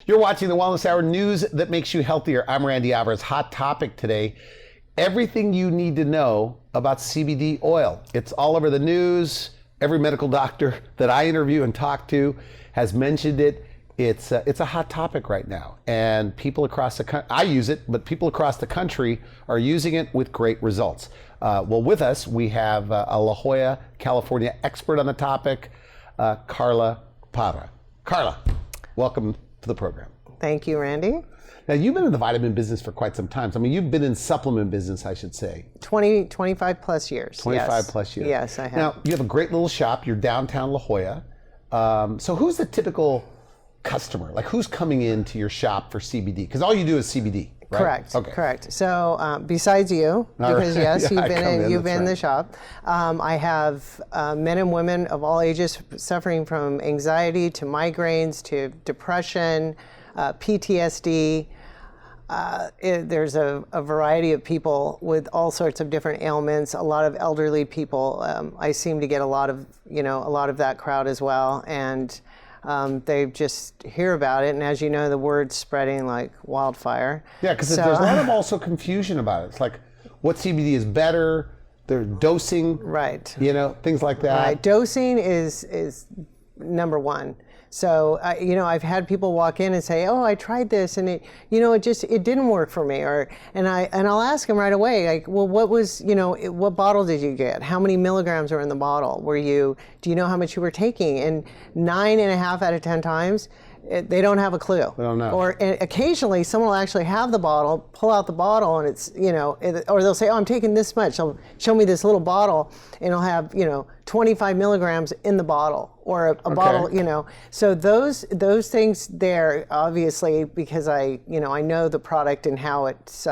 You're watching the Wellness Hour, news that makes you healthier. I'm Randy Alvarez. Hot topic today, everything you need to know about CBD oil. It's all over the news. Every medical doctor that I interview and talk to has mentioned it. It's a hot topic right now, and people across the country, I use it, but people across the country are using it with great results. Well, with us, we have a La Jolla, California expert on the topic, Carla Parra. Carla, welcome to the program. Thank you, Randy. Now, you've been in the vitamin business for quite some time. I mean, you've been in supplement business, I should say. 25 plus years. 25 plus years. Yes, I have. Now, you have a great little shop. You're downtown La Jolla. So who's the typical customer? Like, who's coming into your shop for CBD? Because all you do is CBD, right? Correct. Okay. Correct. So besides you, because yes, you've been in the shop. I have men and women of all ages suffering from anxiety to migraines to depression, PTSD. There's a variety of people with all sorts of different ailments. A lot of elderly people. I seem to get a lot of that crowd as well, and they just hear about it, and as you know, the word's spreading like wildfire. Yeah, because there's a lot of also confusion about it. It's like, what CBD is better? Their dosing, right? Things like that. Right. Dosing is number one. So I've had people walk in and say, "Oh, I tried this, and it didn't work for me." And I'll ask them right away, like, "Well, what bottle did you get? How many milligrams are in the bottle? Do you know how much you were taking?" And 9.5 out of 10 times, they don't have a clue. They don't know. Or occasionally, someone will actually have the bottle, pull out the bottle, and it's or they'll say, "Oh, I'm taking this much." They'll show me this little bottle, and it'll have 25 milligrams in the bottle, or a bottle, So those things there, obviously, because I know the product and how it's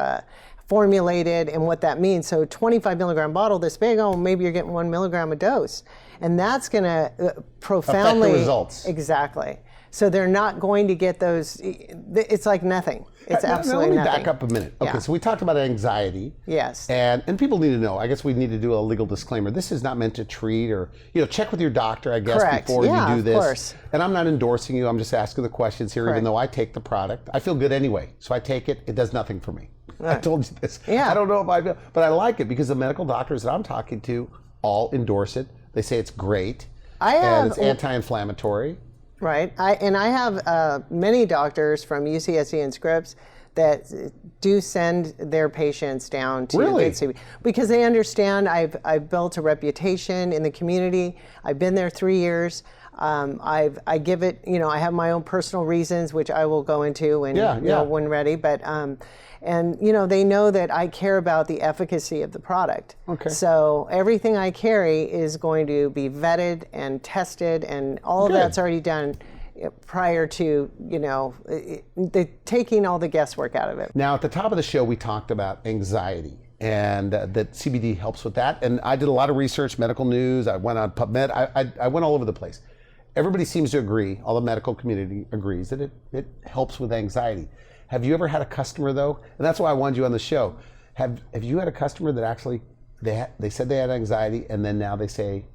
formulated and what that means. So 25 milligram bottle this big, maybe you're getting 1 milligram a dose, and that's going to profoundly affect the results. Exactly. So they're not going to get those. It's like nothing. It's absolutely nothing. nothing. Let me back up a minute. Okay, Yeah. So we talked about anxiety. Yes. And people need to know. I guess we need to do a legal disclaimer. This is not meant to treat, or check with your doctor, I guess, Correct. before Yeah, you do this. of course. And I'm not endorsing you. I'm just asking the questions here. Correct. Even though I take the product, I feel good anyway. So I take it. It does nothing for me. I told you this. Yeah. I don't know if I feel, but I like it because the medical doctors that I'm talking to all endorse it. They say it's great. And it's anti-inflammatory. Right. I have many doctors from UCSC and Scripps that do send their patients down to Really? get CBD because they understand I've built a reputation in the community. I've been there 3 years. I give it, I have my own personal reasons, which I will go into when ready. But they know that I care about the efficacy of the product. Okay. So everything I carry is going to be vetted and tested, and all of that's already done prior to taking all the guesswork out of it. Now, at the top of the show, we talked about anxiety, and that CBD helps with that. And I did a lot of research, medical news. I went on PubMed. I went all over the place. Everybody seems to agree, all the medical community agrees, that it helps with anxiety. Have you ever had a customer, though? And that's why I wanted you on the show. Have you had a customer that actually, they said they had anxiety, and then now they say,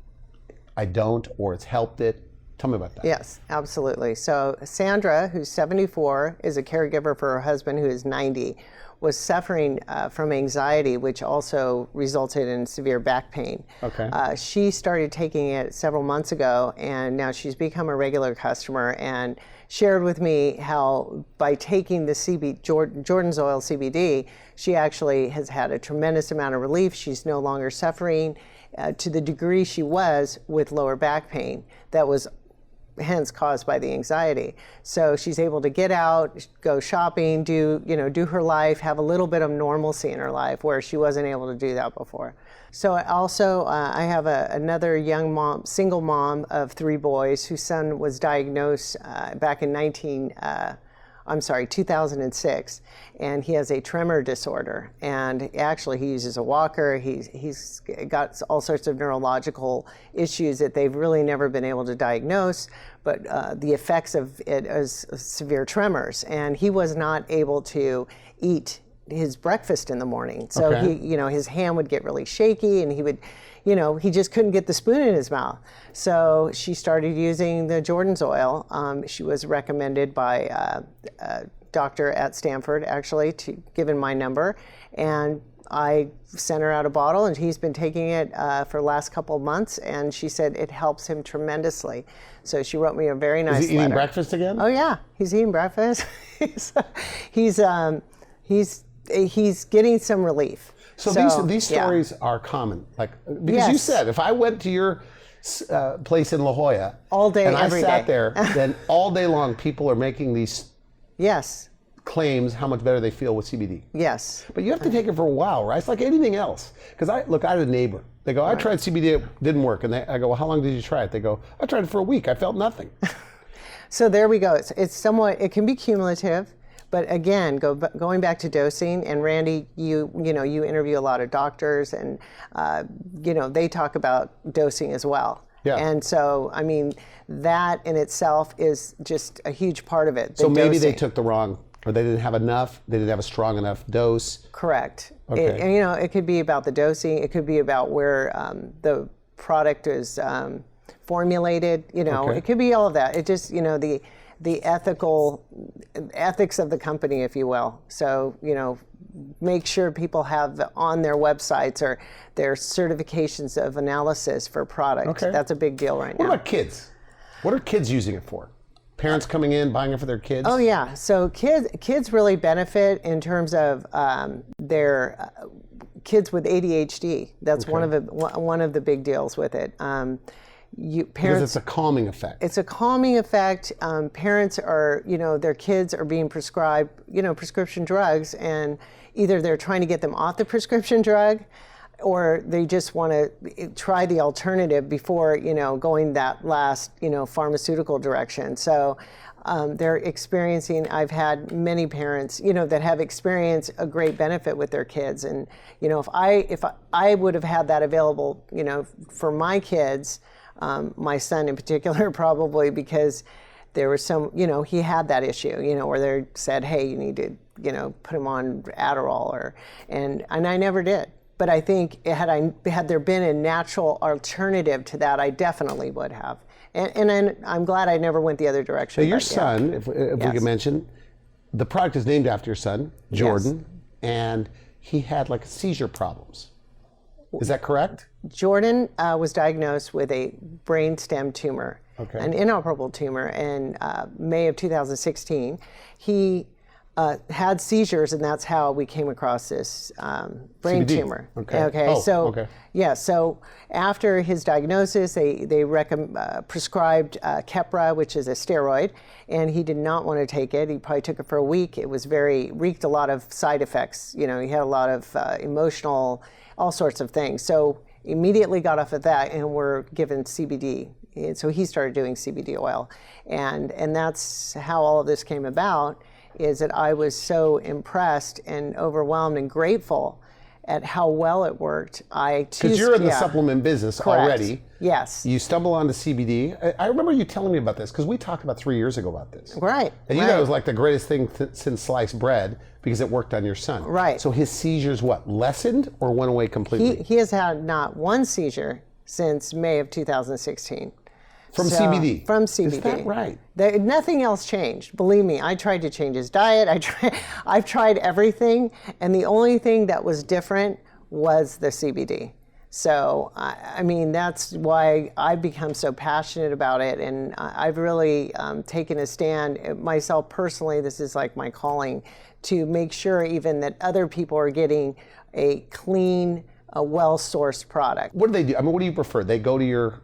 I don't, or it's helped it? Tell me about that. Yes, absolutely. So Sandra, who's 74, is a caregiver for her husband, who is 90, was suffering from anxiety, which also resulted in severe back pain. Okay. She started taking it several months ago, and now she's become a regular customer, and shared with me how by taking the Jordan's Oil CBD, she actually has had a tremendous amount of relief. She's no longer suffering to the degree she was with lower back pain that was hence caused by the anxiety. So she's able to get out, go shopping, do her life, have a little bit of normalcy in her life where she wasn't able to do that before. So also I have another young mom, single mom of 3 boys, whose son was diagnosed back in 2006, and he has a tremor disorder, and actually he uses a walker. He's got all sorts of neurological issues that they've really never been able to diagnose, but the effects of it is severe tremors, and he was not able to eat his breakfast in the morning. So Okay. his hand would get really shaky, and he would, he just couldn't get the spoon in his mouth. So she started using the Jordan's oil. She was recommended by a doctor at Stanford, actually, given my number, and I sent her out a bottle, and he's been taking it for the last couple of months, and she said it helps him tremendously. So she wrote me a very nice Is he eating letter. breakfast again? Oh yeah, he's eating breakfast. He's getting some relief. So these yeah. stories are common, like because you Yes. said if I went to your place in La Jolla All day, and I every sat day. there, then all day long people are making these Yes, claims how much better they feel with CBD. yes, But you have to take it for a while, right? It's like anything else. Because I had a neighbor. They go, I tried CBD, it didn't work. And I go, well, how long did you try it? They go, I tried it for a week. I felt nothing. So there we go. It's somewhat. It can be cumulative, but again, going back to dosing. And Randy, you interview a lot of doctors, and they talk about dosing as well. Yeah. And so, I mean, that in itself is just a huge part of it. So maybe they dosing. took the wrong, or they didn't have enough, they didn't have a strong enough dose. Correct. Okay. It could be about the dosing. It could be about where the product is formulated. Okay. It could be all of that. It just, the ethics of the company, if you will. So, make sure people have on their websites or their certifications of analysis for products. Okay. That's a big deal right What now. about kids? What are kids using it for? Parents coming in, buying it for their kids? Oh yeah, so kids really benefit in terms of their kids with ADHD. That's one of the big deals with it. Because Parents, it's a calming effect. it's a calming effect. Parents are, their kids are being prescribed, prescription drugs, and either they're trying to get them off the prescription drug, or they just want to try the alternative before, going that last, pharmaceutical direction. So they're experiencing, I've had many parents, that have experienced a great benefit with their kids. And, if I would have had that available, for my kids, my son in particular, probably because there was some, he had that issue, where they said, hey, you need to, put him on Adderall, and I never did. But I think had there been a natural alternative to that, I definitely would have. And I'm glad I never went the other direction. So your but, yeah. son, if we Yes. could mention, the product is named after your son, Jordan, and he had like seizure problems. Is that correct? Jordan was diagnosed with a brainstem tumor, Okay. an inoperable tumor, in May of 2016. He had seizures, and that's how we came across this brain CBD. tumor. Okay. Oh, So okay. yeah. So after his diagnosis, they prescribed Keppra, which is a steroid, and he did not want to take it. He probably took it for a week. It was wreaked a lot of side effects. He had a lot of emotional, all sorts of things. So immediately got off of that and were given CBD. And so he started doing CBD oil, and that's how all of this came about. Is that I was so impressed and overwhelmed and grateful at how well it worked. Because you're in the supplement business Correct. already. Yes. You stumble onto CBD. I remember you telling me about this because we talked about 3 years ago about this. Right. And you right. thought it was like the greatest thing since sliced bread because it worked on your son. Right. So his seizures, lessened or went away completely? He has had not one seizure since May of 2016. From CBD? From CBD. Is that right? Nothing else changed. Believe me, I tried to change his diet. I've tried everything, and the only thing that was different was the CBD. So, I mean, that's why I've become so passionate about it, and I've really taken a stand myself personally. This is like my calling, to make sure even that other people are getting a clean, a well-sourced product. What do they do? I mean, what do you prefer? They go to your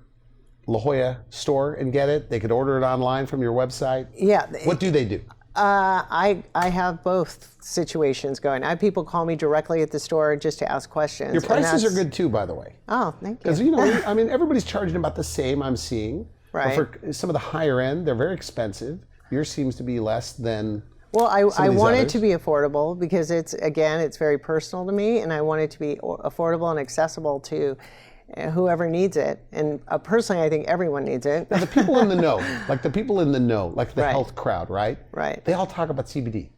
La Jolla store and get it? They could order it online from your website? Yeah. What do they do? I have both situations going. I have people call me directly at the store just to ask questions. Your prices are good too, by the way. Oh, thank you. Because, I mean, everybody's charging about the same, I'm seeing. Right. But for some of the higher end, they're very expensive. Yours seems to be less than Well, I some of these want it others. to be affordable because it's very personal to me, and I want it to be affordable and accessible to whoever needs it. And personally, I think everyone needs it. Now, the people in the know, like the Right. health crowd, right? Right. They all talk about CBD,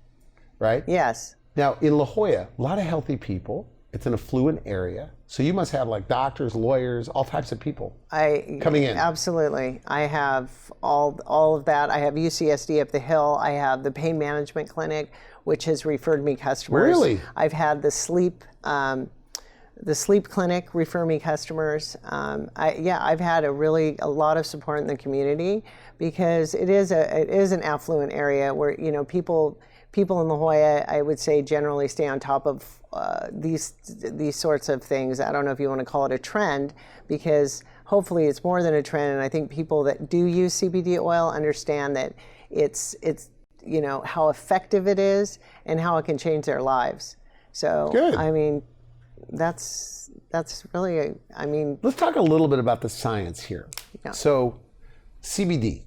right? Yes. Now, in La Jolla, a lot of healthy people. It's an affluent area. So you must have like doctors, lawyers, all types of people coming in. Absolutely. I have all of that. I have UCSD up the hill. I have the pain management clinic, which has referred me customers. Really? I've had the sleep clinic refer me customers. I've had a lot of support in the community because it is an affluent area where people in La Jolla, I would say, generally stay on top of these sorts of things. I don't know if you want to call it a trend, because hopefully it's more than a trend. And I think people that do use CBD oil understand that it's how effective it is and how it can change their lives. So good. I mean, that's really let's talk a little bit about the science here. Yeah. So CBD,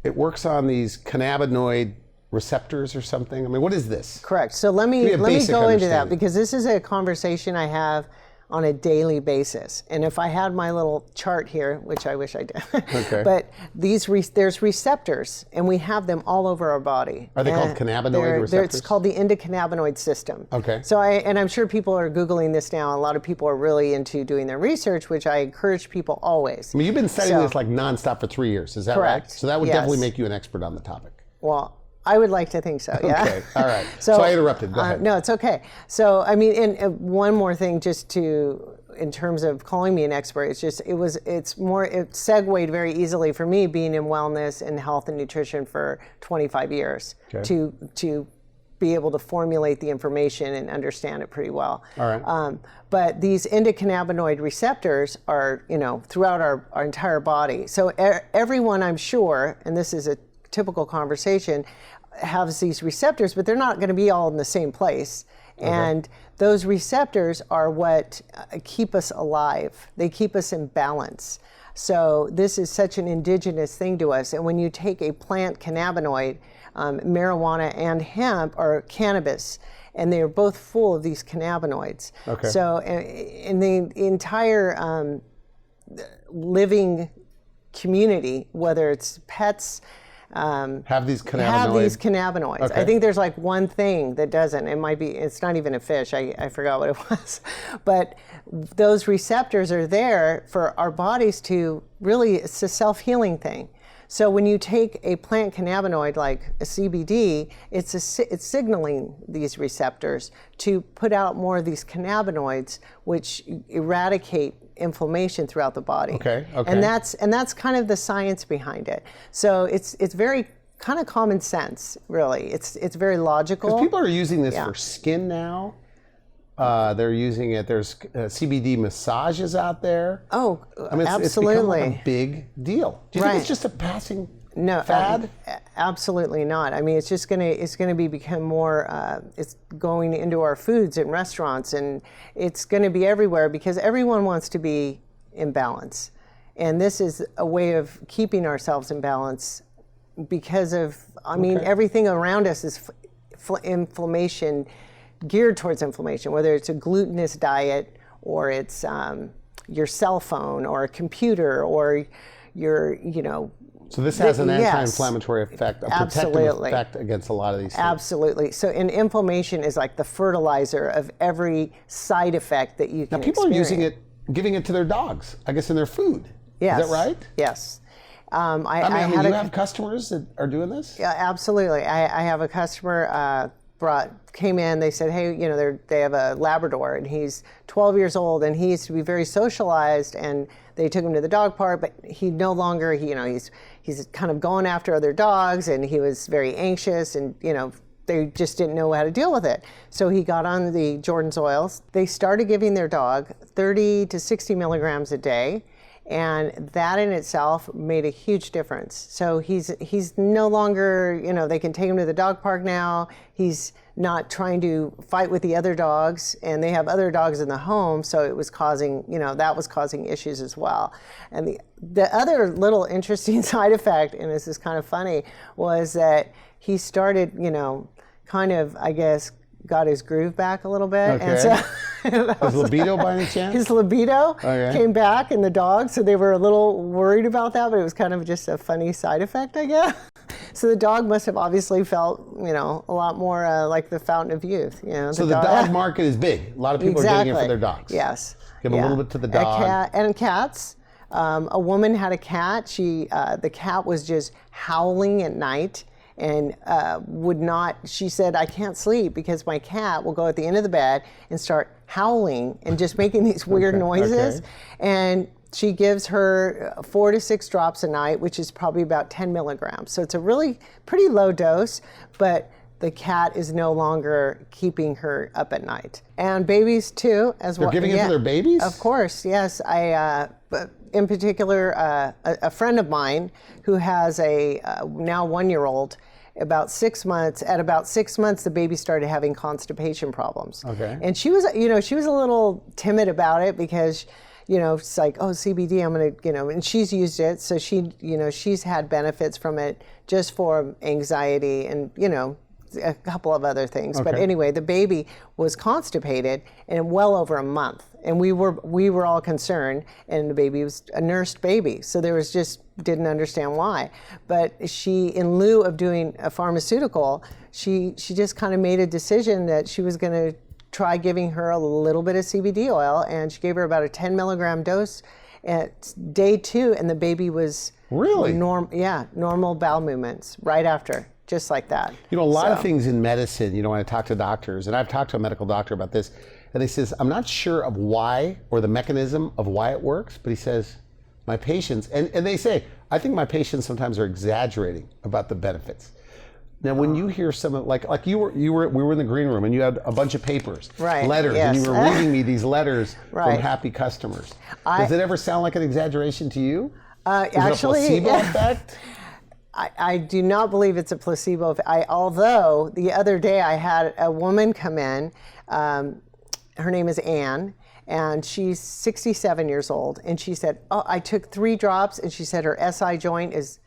it works on these cannabinoid receptors or something? I mean, what is this? Correct. So let me go into that, because this is a conversation I have on a daily basis. And if I had my little chart here, which I wish I did, okay. But there's receptors, and we have them all over our body. Are they called cannabinoid receptors? It's called the endocannabinoid system. Okay. So I'm sure people are Googling this now. A lot of people are really into doing their research, which I encourage people always. I mean, you've been studying this like nonstop for 3 years. Is that correct. Right? So that would definitely make you an expert on the topic. Well, I would like to think so, yeah. Okay, all right. So I interrupted. Go ahead. No, it's okay. So, I mean, and one more thing, in terms of calling me an expert, it segued very easily for me, being in wellness and health and nutrition for 25 years, okay. to be able to formulate the information and understand it pretty well. All right. But these endocannabinoid receptors are, throughout our entire body. So everyone, I'm sure, and this is a typical conversation, has these receptors, but they're not going to be all in the same place. Okay. And those receptors are what keep us alive. They keep us in balance. So this is such an indigenous thing to us. And when you take a plant cannabinoid, marijuana and hemp are cannabis, and they are both full of these cannabinoids. Okay. So in the entire living community, whether it's pets, have these cannabinoids. Okay. I think there's like one thing that doesn't. It's not even a fish. I forgot what it was. But those receptors are there for our bodies to really, it's a self-healing thing. So when you take a plant cannabinoid like a CBD, it's signaling these receptors to put out more of these cannabinoids, which eradicate inflammation throughout the body. Okay. And that's kind of the science behind it. So it's very kind of common sense, really. It's very logical. Because people are using this for skin now. They're using it. There's CBD massages out there. Oh, I mean, absolutely. It's become like a big deal. Do you think it's just a passing fad? Absolutely not. I mean, it's going to become more. It's going into our foods and restaurants, and it's going to be everywhere because everyone wants to be in balance, and this is a way of keeping ourselves in balance because of. I mean, everything around us is inflammation. Geared towards inflammation, whether it's a glutinous diet or it's your cell phone or a computer or your, So this has an anti-inflammatory effect, a protective effect against a lot of these things. Absolutely. So, and inflammation is like the fertilizer of every side effect that you can Now, people experience. are using it, giving it to their dogs, I guess, in their food. Yes. Is that right? Yes. I mean, you have customers that are doing this? Yeah, absolutely. I have a customer came in, they said, hey, they have a Labrador and he's 12 years old and he used to be very socialized, and they took him to the dog park, but he no longer, he's kind of going after other dogs, and he was very anxious, and they just didn't know how to deal with it. So he got on the Jordan's oils. They started giving their dog 30 to 60 milligrams a day. And that in itself made a huge difference. So he's no longer, they can take him to the dog park now. He's not trying to fight with the other dogs, and they have other dogs in the home, so it was causing, that was causing issues as well. And the other little interesting side effect, and this is kind of funny, was that he started, kind of, I guess, got his groove back a little bit. Okay. And so his libido by any chance? His libido came back in the dog, so they were a little worried about that, but it was kind of just a funny side effect, I guess. So the dog must have obviously felt, a lot more like the fountain of youth. So the dog market is big. A lot of people are getting it for their dogs. Yes. Give a little bit to the dog. And cats. A woman had a cat. The cat was just howling at night and would not, she said, I can't sleep because my cat will go at the end of the bed and start howling and just making these weird noises. Okay. And she gives her 4 to 6 drops a night, which is probably about 10 milligrams. So it's a really pretty low dose, but the cat is no longer keeping her up at night. And babies too, as well. They're giving it to their babies? Of course, yes. In particular, a friend of mine who has a now 1-year-old, at about 6 months, the baby started having constipation problems. Okay. And she was a little timid about it because, it's like, oh, CBD, I'm gonna, and she's used it, so she's had benefits from it just for anxiety and, a couple of other things. Okay. But anyway, the baby was constipated in well over a month. And we were all concerned, and the baby was a nursed baby. So there was didn't understand why. But she, in lieu of doing a pharmaceutical, she just kind of made a decision that she was going to try giving her a little bit of CBD oil, and she gave her about a 10 milligram dose at day 2, and the baby was really normal bowel movements right after. Just like that. A lot of things in medicine, when I talk to doctors, and I've talked to a medical doctor about this, and he says, I'm not sure of why or the mechanism of why it works, but he says, my patients, and they say, I think my patients sometimes are exaggerating about the benefits. Now, when you hear someone, like we were in the green room and you had a bunch of papers, letters, yes. and you were reading me these letters Right. from happy customers. Does it ever sound like an exaggeration to you? Actually, Is it a placebo effect? I do not believe it's a placebo. Although the other day I had a woman come in, her name is Anne, and she's 67 years old, and she said, oh, I took 3 drops, and she said her SI joint is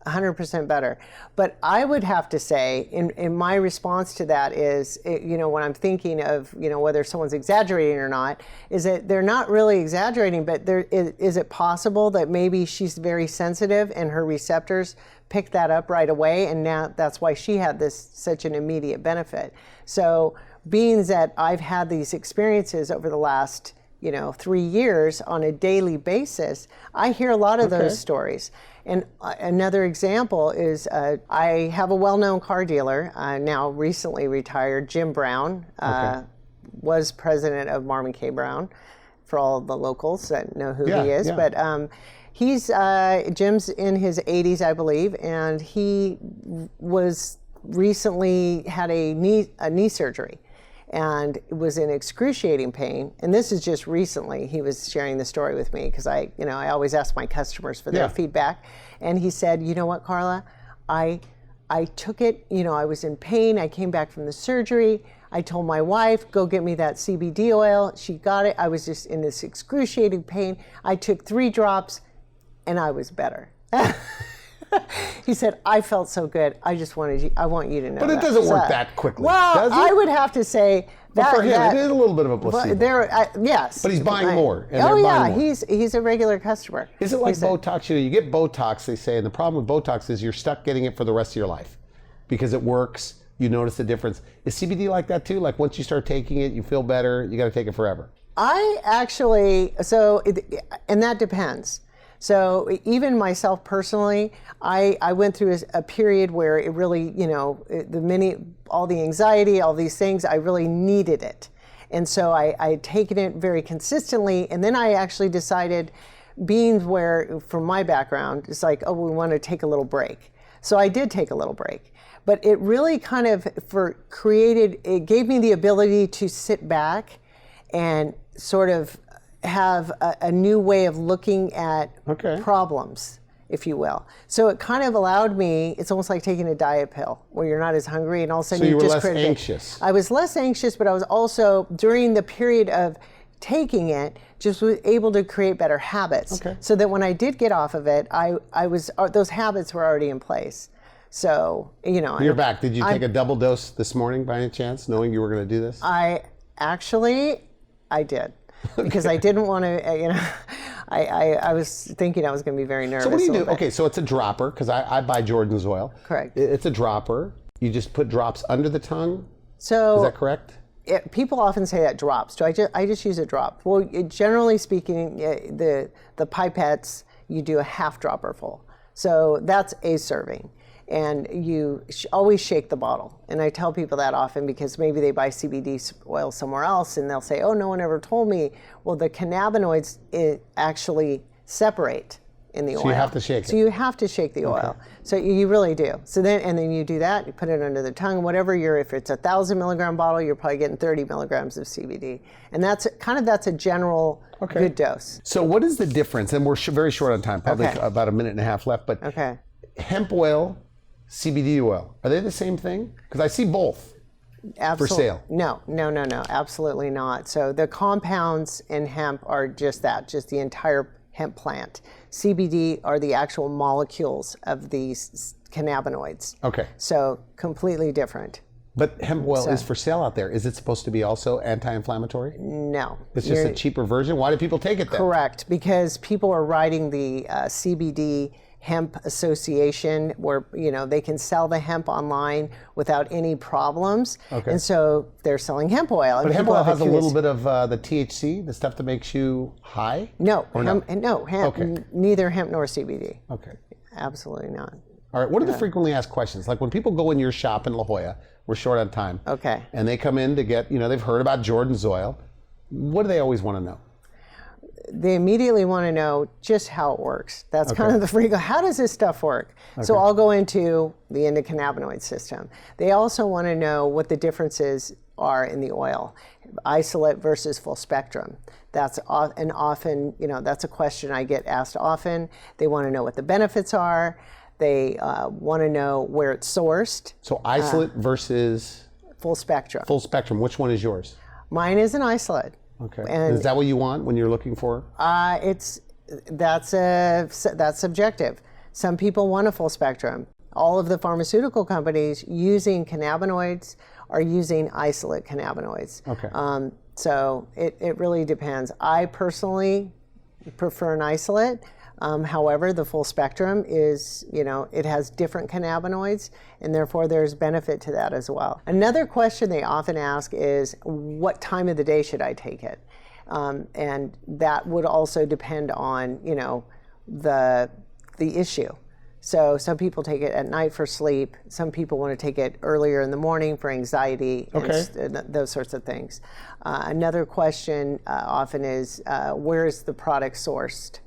100% better. But I would have to say, in my response to that is, when I'm thinking of, whether someone's exaggerating or not, is that they're not really exaggerating, but is it possible that maybe she's very sensitive and her receptors pick that up right away, and now that's why she had such an immediate benefit. So being that I've had these experiences over the last 3 years on a daily basis, I hear a lot of those stories. And another example is I have a well-known car dealer, now recently retired, Jim Brown, was president of Marmon K. Brown, for all the locals that know who he is. Yeah. But Jim's in his 80s, I believe, and he was recently had a knee surgery and was in excruciating pain. And this is just recently. He was sharing the story with me because I always ask my customers for their feedback. And he said, you know what, Carla, I took it, I was in pain. I came back from the surgery. I told my wife, go get me that CBD oil. She got it. I was just in this excruciating pain. I took 3 drops and I was better. He said, I felt so good. I want you to know. But it doesn't work that quickly, well, does it? I would have to say that for him, it is a little bit of a placebo. Yes. But he's buying more. And oh they're yeah, buying more. he's a regular customer. Is it like Botox? You get Botox, they say, and the problem with Botox is you're stuck getting it for the rest of your life because it works. You notice the difference. Is CBD like that too? Like once you start taking it, you feel better. You got to take it forever. And that depends. So even myself personally, I went through a period where it really, all the anxiety, all these things, I really needed it. And so I had taken it very consistently. And then I actually decided, being where, from my background, it's like, oh, we want to take a little break. So I did take a little break. But it really kind of it gave me the ability to sit back and sort of have a new way of looking at problems, if you will. So it kind of allowed me, it's almost like taking a diet pill where you're not as hungry and all of a sudden you were less anxious. I was less anxious, but I was also, during the period of taking it, just was able to create better habits. So that when I did get off of it, those habits were already in place. So, You're back. Did you take a double dose this morning by any chance, knowing you were going to do this? I did. Because I didn't want to, I was thinking I was going to be very nervous. So what do you a do? little bit. Okay, so it's a dropper, because I buy Jordan's oil. Correct. It's a dropper. You just put drops under the tongue. So Is that correct? People often say that drops. So I just use a drop. Well, generally speaking, the pipettes, you do a half dropper full. So that's a serving. And you always shake the bottle. And I tell people that often because maybe they buy CBD oil somewhere else and they'll say, oh, no one ever told me. Well, the cannabinoids actually separate in the oil. So you have to shake it. So you have to shake the oil. So you really do. So then you do that, you put it under the tongue, whatever if it's a 1,000 milligram bottle, you're probably getting 30 milligrams of CBD. And that's a general good dose. So what is the difference? And we're very short on time, probably Okay. about a minute and a half left, but hemp oil, CBD oil, are they the same thing? Because I see both for sale. No, absolutely not. So the compounds in hemp are just that, just the entire hemp plant. CBD are the actual molecules of these cannabinoids. Okay. So completely different. But hemp oil is for sale out there. Is it supposed to be also anti-inflammatory? No. It's just a cheaper version? Why do people take it then? Correct, because people are writing the CBD Hemp Association where they can sell the hemp online without any problems. And so they're selling hemp oil. But hemp oil has a little bit of the THC, the stuff that makes you high? No, hemp, neither hemp nor CBD. Okay. Absolutely not. All right, what are the frequently asked questions? Like when people go in your shop in La Jolla, we're short on time. Okay. And they come in to get, they've heard about Jordan's oil. What do they always want to know? They immediately want to know just how it works. That's kind of the frequent. How does this stuff work? So I'll go into the endocannabinoid system. They also want to know what the differences are in the oil, isolate versus full spectrum. That's often, that's a question I get asked often. They want to know what the benefits are. They want to know where it's sourced. So isolate versus full spectrum. Full spectrum. Which one is yours? Mine is an isolate. Okay. And is that what you want when you're looking for? That's subjective. Some people want a full spectrum. All of the pharmaceutical companies using cannabinoids are using isolate cannabinoids. Okay. So it really depends. I personally prefer an isolate. However, the full spectrum is, it has different cannabinoids, and therefore there's benefit to that as well. Another question they often ask is, what time of the day should I take it? And that would also depend on, the issue. So some people take it at night for sleep. Some people want to take it earlier in the morning for anxiety and those sorts of things. Another question often is, where is the product sourced?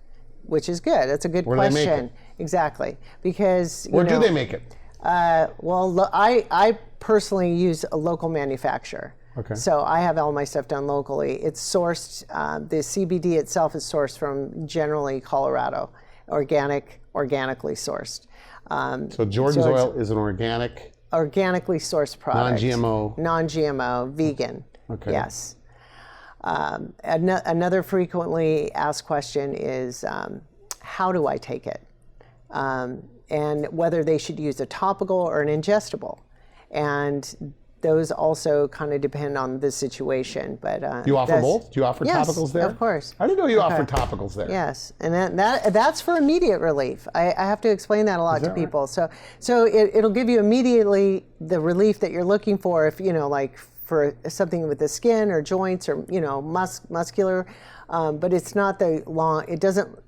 Which is good. That's a good question. Where they make it. Exactly. Because where do they make it? Well, I personally use a local manufacturer. Okay. So I have all my stuff done locally. It's sourced, the CBD itself is sourced from generally Colorado, organically sourced. So Jordan's oil is an organically sourced product. Non-GMO. Non-GMO, vegan. Okay. Yes. Another frequently asked question is, how do I take it? And whether they should use a topical or an ingestible. And those also kind of depend on the situation. But you offer both? Do you offer yes, topicals there? Of course. I didn't know you offered topicals there. Yes, and that's for immediate relief. I have to explain that a lot to people. Right? So it'll give you immediately the relief that you're looking for if, like for something with the skin or joints or, muscular, but it's not the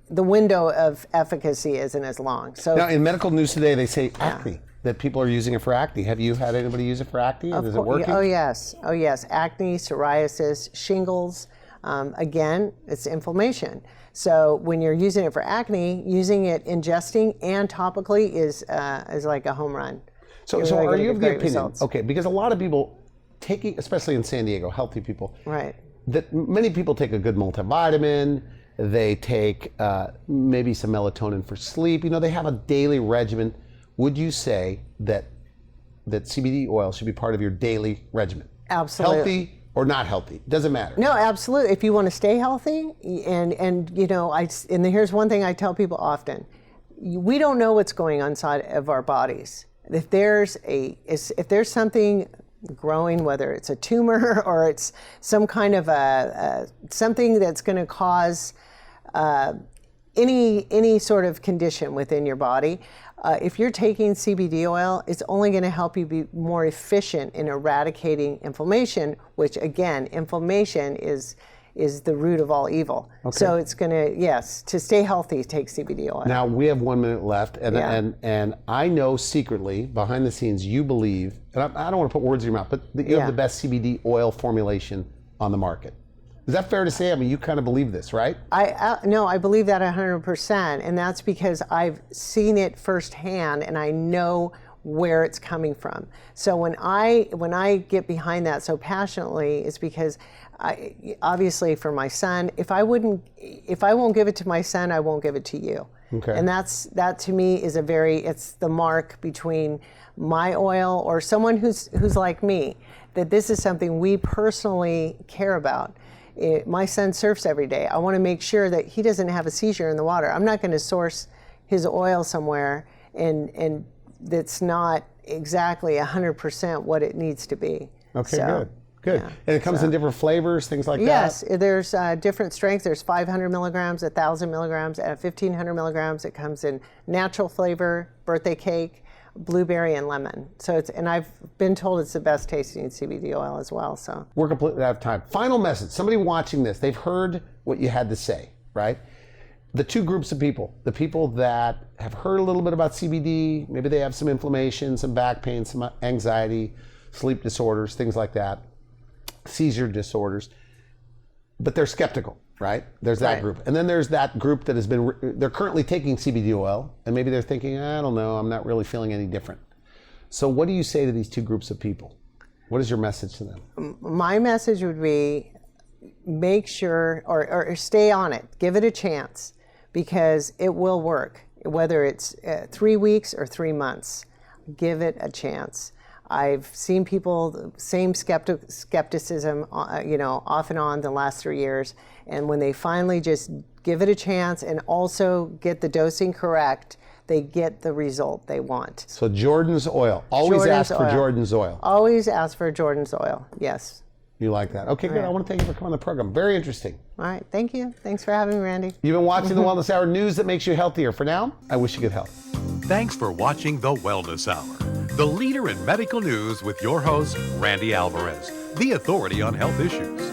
window of efficacy isn't as long. So now in medical news today, they say acne. That people are using it for acne. Have you had anybody use it for acne? Is it working? Oh yes. Acne, psoriasis, shingles. Again, it's inflammation. So when you're using it for acne, using it ingesting and topically is like a home run. So are you of the opinion? Results. Okay, because a lot of people taking, especially in San Diego, healthy people, right? That many people take a good multivitamin. They take maybe some melatonin for sleep. They have a daily regimen. Would you say that CBD oil should be part of your daily regimen? Absolutely. Healthy or not healthy? Doesn't matter. No, absolutely. If you want to stay healthy, and here's one thing I tell people often: we don't know what's going on inside of our bodies. If there's something growing, whether it's a tumor or it's some kind of something that's going to cause any sort of condition within your body. If you're taking CBD oil, it's only going to help you be more efficient in eradicating inflammation, which again, inflammation is the root of all evil. Okay. So it's going to, yes, to stay healthy, take CBD oil. Now we have 1 minute left, and I know secretly behind the scenes you believe, and I don't want to put words in your mouth, but that you have the best CBD oil formulation on the market. Is that fair to say? I mean, you kind of believe this, right? No, I believe that 100%, and that's because I've seen it firsthand, and I know where it's coming from. So when I get behind that so passionately, it's because obviously for my son, if I won't give it to my son, I won't give it to you. Okay. And that to me is it's the mark between my oil or someone who's like me, that this is something we personally care about. My son surfs every day. I want to make sure that he doesn't have a seizure in the water. I'm not going to source his oil somewhere and that's not exactly 100% what it needs to be. Okay, So, good. yeah, And it comes in different flavors, things like that? Yes, there's different strengths. There's 500 milligrams, 1,000 milligrams, and 1,500 milligrams. It comes in natural flavor, birthday cake, blueberry, and lemon. So and I've been told it's the best tasting CBD oil as well. So We're completely out of time. Final message. Somebody watching this, they've heard what you had to say, right? The two groups of people, the people that have heard a little bit about CBD, maybe they have some inflammation, some back pain, some anxiety, sleep disorders, things like that, seizure disorders, but they're skeptical, right? There's that group. And then there's that group that they're currently taking CBD oil, and maybe they're thinking, I don't know, I'm not really feeling any different. So what do you say to these two groups of people? What is your message to them? my message would be make sure or stay on it. Give it a chance because it will work, whether it's 3 weeks or 3 months. Give it a chance. I've seen people, same skepticism, off and on the last 3 years. And when they finally just give it a chance and also get the dosing correct, they get the result they want. So Jordan's Oil. Always ask for Jordan's Oil. Always ask for Jordan's Oil, yes. You like that? Okay, good. I want to thank you for coming on the program. Very interesting. All right, thank you. Thanks for having me, Randy. You've been watching the Wellness Hour, news that makes you healthier. For now, I wish you good health. Thanks for watching the Wellness Hour, the leader in medical news with your host, Randy Alvarez, the authority on health issues.